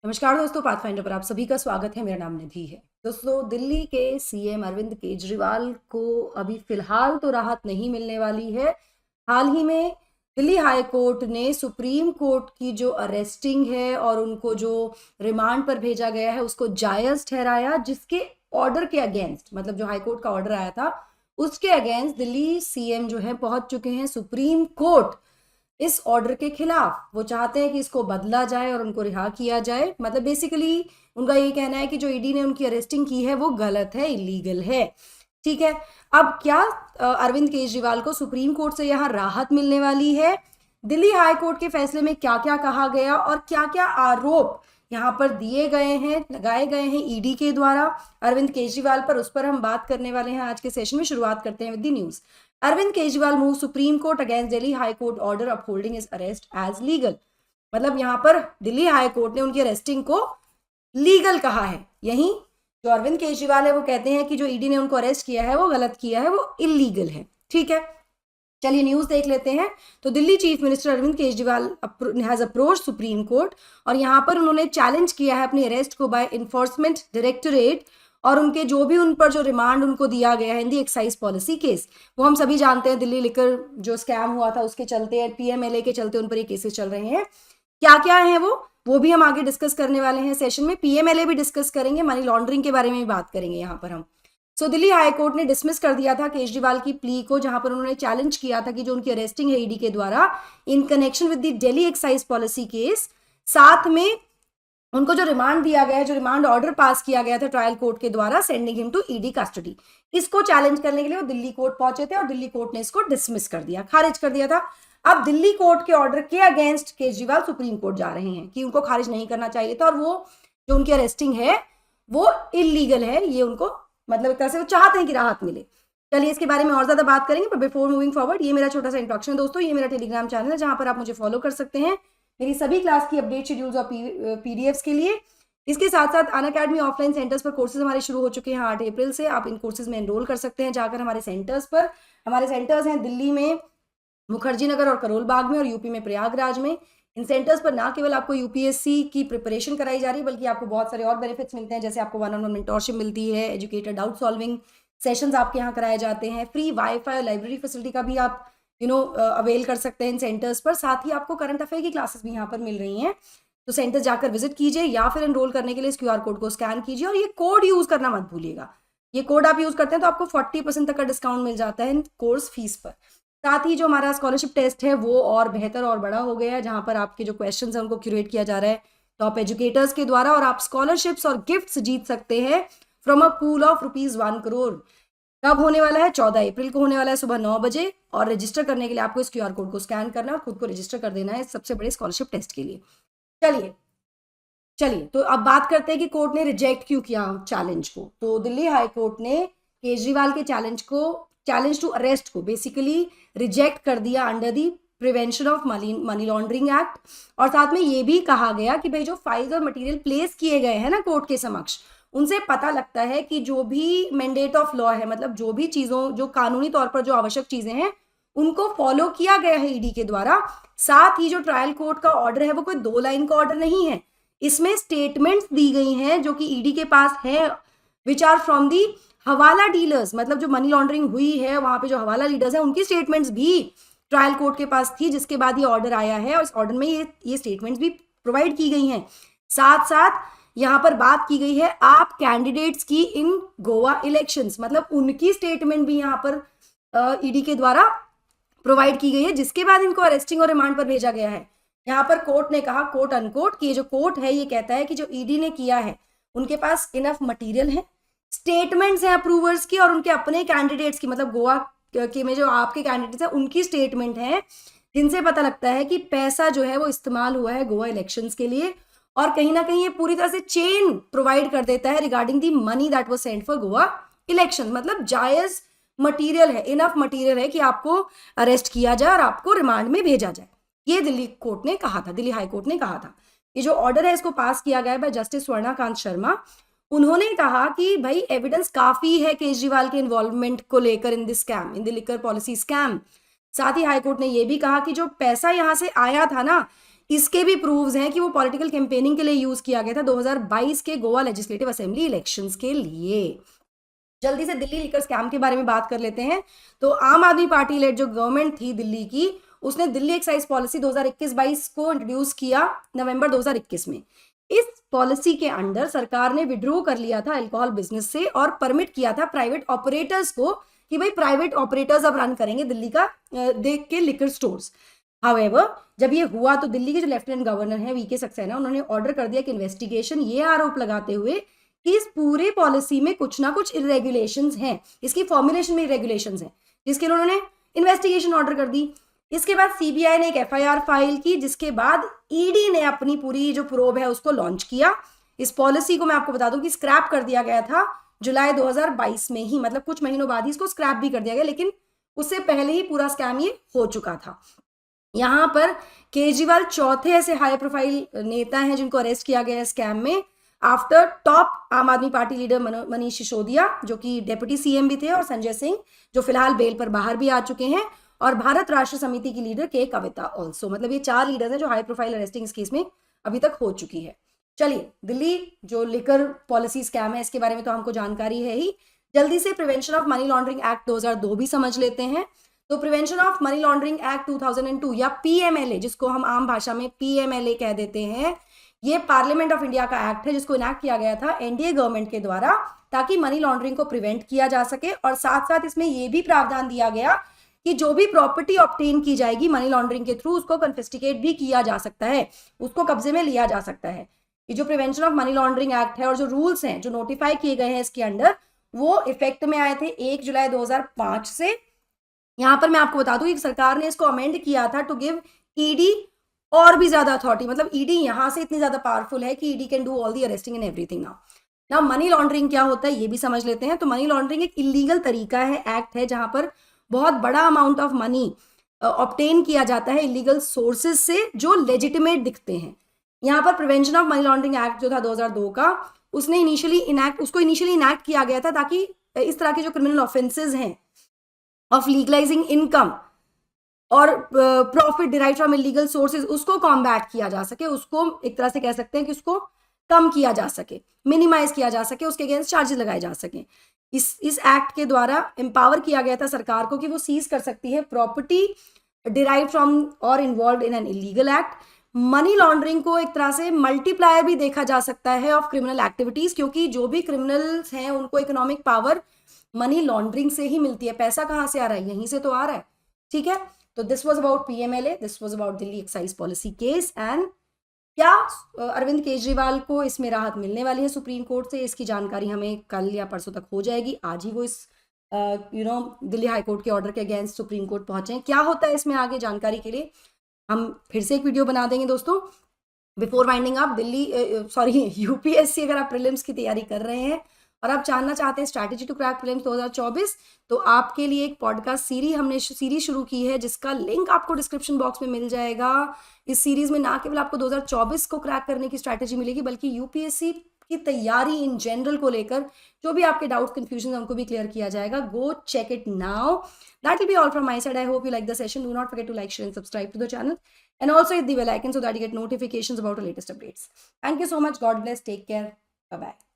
नमस्कार दोस्तों, पाथफाइंडर पर आप सभी का स्वागत है। मेरा नाम निधि है। दोस्तों, दिल्ली के सीएम अरविंद केजरीवाल को अभी फिलहाल तो राहत नहीं मिलने वाली है। हाल ही में दिल्ली हाई कोर्ट ने सुप्रीम कोर्ट की जो अरेस्टिंग है और उनको जो रिमांड पर भेजा गया है उसको जायज ठहराया, जिसके ऑर्डर के अगेंस्ट, मतलब जो हाई कोर्ट का ऑर्डर आया था उसके अगेंस्ट दिल्ली सीएम जो है पहुंच चुके हैं सुप्रीम कोर्ट। इस ऑर्डर के खिलाफ वो चाहते हैं कि इसको बदला जाए और उनको रिहा किया जाए। मतलब बेसिकली उनका ये कहना है कि जो ईडी ने उनकी अरेस्टिंग की है वो गलत है, इलीगल है। ठीक है। अब क्या अरविंद केजरीवाल को सुप्रीम कोर्ट से यहाँ राहत मिलने वाली है? दिल्ली हाई कोर्ट के फैसले में क्या क्या कहा गया और क्या क्या आरोप यहाँ पर दिए गए हैं, लगाए गए हैं ईडी के द्वारा अरविंद केजरीवाल पर, उस पर हम बात करने वाले हैं आज के सेशन में। शुरुआत करते हैं with the news. Arvind Kejriwal move supreme court against Delhi high court order upholding his arrest as legal. मतलब यहाँ पर दिल्ली हाई कोर्ट ने उनकी अरेस्टिंग को लीगल कहा है। यहीं जो अरविंद केजरीवाल है वो कहते हैं कि जो ईडी ने उनको अरेस्ट किया है वो गलत किया है, वो इलीगल है। ठीक है, चलिए न्यूज देख लेते हैं। तो Delhi chief minister Arvind Kejriwal has approach supreme court और यहाँ पर उन्होंने चैलेंज किया है अपनी अरेस्ट को बाय इन्फोर्समेंट डायरेक्टोरेट और उनके जो भी उन पर जो रिमांड उनको दिया गया है इन दी एक्साइज पॉलिसी केस। वो हम सभी जानते हैं, दिल्ली लिकर जो स्कैम हुआ था उसके चलते, पीएमएलए के चलते उन पर ये केसेस चल रहे हैं। क्या क्या है वो भी हम आगे डिस्कस करने वाले हैं सेशन में। पीएमएलए भी डिस्कस करेंगे, मनी लॉन्ड्रिंग के बारे में भी बात करेंगे यहाँ पर हम। सो दिल्ली हाई कोर्ट ने डिसमिस कर दिया था केजरीवाल की प्ली को, जहां पर उन्होंने चैलेंज किया था कि जो उनकी अरेस्टिंग है ईडी के द्वारा in connection with the Delhi excise policy case, साथ में उनको जो रिमांड दिया गया है, जो रिमांड ऑर्डर पास किया गया था ट्रायल कोर्ट के द्वारा sending him to ED custody, इसको चैलेंज करने के लिए वो दिल्ली कोर्ट पहुंचे थे और दिल्ली कोर्ट ने इसको डिसमिस कर दिया, खारिज कर दिया था। अब दिल्ली कोर्ट के ऑर्डर के अगेंस्ट केजरीवाल सुप्रीम कोर्ट जा रहे हैं कि उनको खारिज नहीं करना चाहिए था और वो जो उनकी अरेस्टिंग है वो इलीगल है। ये उनको मतलब एक तरह से वो चाहते हैं कि राहत मिले। चलिए इसके बारे में और ज्यादा बात करेंगे, पर बिफोर मूविंग फॉरवर्ड ये मेरा छोटा सा इंट्रोडक्शन है दोस्तों। ये मेरा टेलीग्राम चैनल है जहां पर आप मुझे फॉलो कर सकते हैं मेरी सभी क्लास की अपडेट शेड्यूल्स और पीडीएफ्स के लिए। इसके साथ साथ अनअकैडमी ऑफलाइन सेंटर्स पर कोर्सेज हमारे शुरू हो चुके हैं 8 अप्रैल से। आप इन कोर्सेज में एनरोल कर सकते हैं जाकर हमारे सेंटर्स पर। हमारे सेंटर्स हैं दिल्ली में मुखर्जी नगर और करोल बाग में, और यूपी में प्रयागराज में। इन सेंटर्स पर ना केवल आपको यूपीएससी की प्रिपरेशन कराई जा रही है, बल्कि आपको बहुत सारे और बेनिफिट्स मिलते हैं, जैसे आपको 1-on-1 मेंटोरशिप मिलती है, एजुकेटर डाउट सॉल्विंग सेशंस आपके यहाँ कराए जाते हैं, फ्री वाईफाई और लाइब्रेरी फैसिलिटी का भी आप अवेल कर सकते हैं इन सेंटर्स पर। साथ ही आपको करंट अफेयर की क्लासेस भी यहाँ पर मिल रही हैं। तो सेंटर जाकर विजिट कीजिए या फिर एनरोल करने के लिए इस क्यूआर कोड को स्कैन कीजिए और ये कोड यूज करना मत भूलिएगा। ये कोड आप यूज करते हैं तो आपको 40% तक का डिस्काउंट मिल जाता है कोर्स फीस पर। साथ ही जो हमारा स्कॉलरशिप टेस्ट है वो और बेहतर और बड़ा हो गया है, जहां पर आपके जो क्वेश्चन है उनको क्यूरेट किया जा रहा है टॉप एजुकेटर्स के द्वारा, और आप स्कॉलरशिप्स और गिफ्ट्स जीत सकते हैं from a pool of ₹1 crore. कब होने वाला है? 14 अप्रैल को होने वाला है सुबह 9 बजे। और रजिस्टर करने के लिए आपको इस क्यूआर कोड को स्कैन करना है और खुद को रजिस्टर कर देना है सबसे बड़े स्कॉलरशिप टेस्ट के लिए। चलिए चलिए तो अब बात करते हैं कि कोर्ट ने रिजेक्ट क्यों किया चैलेंज को। तो दिल्ली हाई कोर्ट ने केजरीवाल के चैलेंज टू अरेस्ट को बेसिकली रिजेक्ट कर दिया under the prevention of money laundering act. और साथ में ये भी कहा गया कि भाई जो फाइल्स और मटेरियल प्लेस किए गए हैं ना कोर्ट के समक्ष, उनसे पता लगता है कि जो भी मैंडेट ऑफ लॉ है, मतलब जो भी चीजों, जो कानूनी तौर पर जो आवश्यक चीजें हैं उनको फॉलो किया गया है ईडी के द्वारा। साथ ही जो ट्रायल कोर्ट का ऑर्डर है वो कोई 2 लाइन का ऑर्डर नहीं है, इसमें स्टेटमेंट्स दी गई हैं जो कि ईडी के पास है, विच आर फ्रॉम दी हवाला डीलर्स। मतलब जो मनी लॉन्ड्रिंग हुई है वहां पे जो हवाला डीलर्स हैं उनकी स्टेटमेंट्स भी ट्रायल कोर्ट के पास थी, जिसके बाद ये ऑर्डर आया है और इस ऑर्डर में ये स्टेटमेंट्स भी प्रोवाइड की गई हैं। साथ साथ यहाँ पर बात की गई है आप कैंडिडेट्स की इन गोवा इलेक्शंस, मतलब उनकी स्टेटमेंट भी यहाँ पर ईडी के द्वारा प्रोवाइड की गई है, जिसके बाद इनको अरेस्टिंग और रिमांड पर भेजा गया है। यहाँ पर कोर्ट ने कहा, कोट अनकोट, कि ये जो कोर्ट है ये कहता है कि जो ईडी ने किया है उनके पास इनफ मटेरियल है, स्टेटमेंट्स हैं अप्रूवर्स की और उनके अपने कैंडिडेट्स की, मतलब गोवा के में जो आपके कैंडिडेट्स हैं उनकी स्टेटमेंट है, जिनसे पता लगता है कि पैसा जो है वो इस्तेमाल हुआ है गोवा इलेक्शंस के लिए। और कहीं ना कहीं ये पूरी तरह से चेन प्रोवाइड कर देता है regarding the money that was sent for Goa election. मतलब जायज मटेरियल है, इनफ मटेरियल है कि आपको अरेस्ट किया जाए और आपको रिमांड में भेजा जाए। ये दिल्ली कोर्ट ने कहा था, दिल्ली हाई कोर्ट ने कहा था। ये जो ऑर्डर है इसको पास किया गया है बाय जस्टिस स्वर्णाकांत शर्मा। उन्होंने कहा कि भाई एविडेंस काफी है केजरीवाल के इन्वॉल्वमेंट को लेकर in this scam, in the liquor policy scam. साथ ही हाईकोर्ट ने यह भी कहा कि जो पैसा यहां से आया था ना, इसके भी प्रूव्स हैं कि वो पॉलिटिकल कैंपेनिंग के लिए यूज किया गया था 2022 के गोवा लेजिस्लेटिव असेंबली इलेक्शंस के लिए। जल्दी से दिल्ली लिकर स्कैम के बारे में बात कर लेते हैं। तो आम आदमी पार्टी लेड जो गवर्नमेंट थी दिल्ली की, उसने दिल्ली एक्साइज पॉलिसी 2021-22 को इंट्रोड्यूस किया नवंबर 2021 में। इस पॉलिसी के अंडर सरकार ने विड्रॉ कर लिया था अल्कोहल बिजनेस से और परमिट किया था प्राइवेट ऑपरेटर्स को कि भाई प्राइवेट ऑपरेटर्स अब रन करेंगे दिल्ली का देख के लिकर स्टोर्स। हाउएवर जब ये हुआ तो दिल्ली के जो लेफ्टिनेंट गवर्नर हैं वीके सक्सेना, उन्होंने ऑर्डर कर दिया कि इन्वेस्टिगेशन, ये आरोप लगाते हुए कि इस पूरे पॉलिसी में कुछ ना कुछ इरेगुलेशंस हैं, इसकी फॉर्मुलेशन में इरेगुलेशंस हैं, जिसके लिए उन्होंने इन्वेस्टिगेशन ऑर्डर कर दी। इसके बाद सीबीआई ने एक एफआईआर फाइल की, जिसके बाद ईडी ने अपनी पूरी जो प्रोब है उसको लॉन्च किया। इस पॉलिसी को मैं आपको बता दूं कि स्क्रैप कर दिया गया था जुलाई 2022 में ही, मतलब कुछ महीनों बाद ही इसको स्क्रैप भी कर दिया गया, लेकिन उससे पहले ही पूरा स्कैम ये हो चुका था। यहाँ पर केजरीवाल चौथे ऐसे हाई प्रोफाइल नेता हैं जिनको अरेस्ट किया गया है स्कैम में, आफ्टर टॉप आम आदमी पार्टी लीडर मनीष सिसोदिया जो कि डेप्यूटी सीएम भी थे, और संजय सिंह जो फिलहाल बेल पर बाहर भी आ चुके हैं, और भारत राष्ट्र समिति की लीडर के कविता ऑल्सो। मतलब ये 4 लीडर्स हैं जो हाई प्रोफाइल अरेस्टिंग इस केस में अभी तक हो चुकी है। चलिए, दिल्ली जो लिकर पॉलिसी स्कैम है इसके बारे में तो हमको जानकारी है ही। जल्दी से prevention of money laundering act 2002 भी समझ लेते हैं। तो prevention of money laundering act 2002 या पीएमएलए, जिसको हम आम भाषा में पीएमएलए कह देते हैं, ये पार्लियामेंट ऑफ इंडिया का एक्ट है जिसको इनैक्ट किया गया था एनडीए गवर्नमेंट के द्वारा, ताकि मनी लॉन्ड्रिंग को प्रिवेंट किया जा सके। और साथ साथ इसमें यह भी प्रावधान दिया गया कि जो भी प्रॉपर्टी ऑब्टेन की जाएगी मनी लॉन्ड्रिंग के थ्रू, उसको कन्फिस्टिकेट भी किया जा सकता है, उसको कब्जे में लिया जा सकता है। ये जो prevention of money laundering act है और जो रूल्स हैं जो नोटिफाई किए गए हैं इसके अंडर, वो इफेक्ट में आए थे 1 जुलाई 2005 से। यहां पर मैं आपको बता दूं कि सरकार ने इसको अमेंड किया था टू गिव ईडी और भी ज्यादा अथॉरिटी, मतलब ईडी यहां से इतनी ज्यादा पावरफुल है कि ED can do all the arresting and everything now money laundering क्या होता है ये भी समझ लेते हैं। तो मनी लॉन्ड्रिंग एक इलीगल तरीका है, एक्ट है, जहां पर बहुत बड़ा अमाउंट ऑफ मनी ऑब्टेन किया जाता है इलीगल सोर्सेज से जो लेजिटिमेट दिखते हैं। यहाँ पर prevention of money laundering act जो था 2002 का, उसको इनिशियली इनैक्ट किया गया था ताकि इस तरह के जो क्रिमिनल ऑफेंसेज हैं ऑफ लीगलाइजिंग इनकम और profit derived from illegal sources, उसको कॉम्बैट किया जा सके, उसको एक तरह से कह सकते हैं कि उसको कम किया जा सके, मिनिमाइज किया जा सके, उसके अगेंस्ट चार्जेस लगाए जा सके। इस एक्ट के द्वारा एम्पावर किया गया था सरकार को कि वो सीज कर सकती है प्रॉपर्टी डिराइव फ्रॉम और involve in an illegal act. Money laundering को एक तरह से मल्टीप्लायर भी देखा जा सकता है ऑफ क्रिमिनल एक्टिविटीज, क्योंकि जो भी क्रिमिनल्स हैं उनको इकोनॉमिक पावर मनी लॉन्ड्रिंग से ही मिलती है। पैसा कहाँ से आ रहा है? यहीं से तो आ रहा है। ठीक है, तो this was about PMLA, this was about Delhi excise policy case. And क्या अरविंद केजरीवाल को इसमें राहत मिलने वाली है सुप्रीम कोर्ट से, इसकी जानकारी हमें कल या परसों तक हो जाएगी। आज ही वो इस दिल्ली हाई कोर्ट के ऑर्डर के अगेंस्ट सुप्रीम कोर्ट पहुंचे हैं। क्या होता है इसमें आगे, जानकारी के लिए हम फिर से एक वीडियो बना देंगे दोस्तों। बिफोर वाइंडिंग अप, यूपीएससी अगर आप प्रीलिम्स की तैयारी कर रहे हैं और आप जानना चाहते हैं स्ट्रैटेजी टू क्रैक प्रीलिम्स 2024, तो आपके लिए एक पॉडकास्ट हमने सीरीज शुरू की है जिसका लिंक आपको डिस्क्रिप्शन बॉक्स में मिल जाएगा। इस सीरीज में ना केवल आपको 2024 को क्रैक करने की स्ट्रैटेजी मिलेगी, बल्कि यूपीएससी की तैयारी इन जनरल को लेकर जो भी आपके डाउट्स कंफ्यूजन उनको भी क्लियर किया जाएगा। Go check it now. That will be all from my side. I hope you like the session. Do not forget to like, share and subscribe to the channel, and also hit the bell icon so that you get notifications about our latest updates. Thank you so much. God bless. Take care. Bye bye.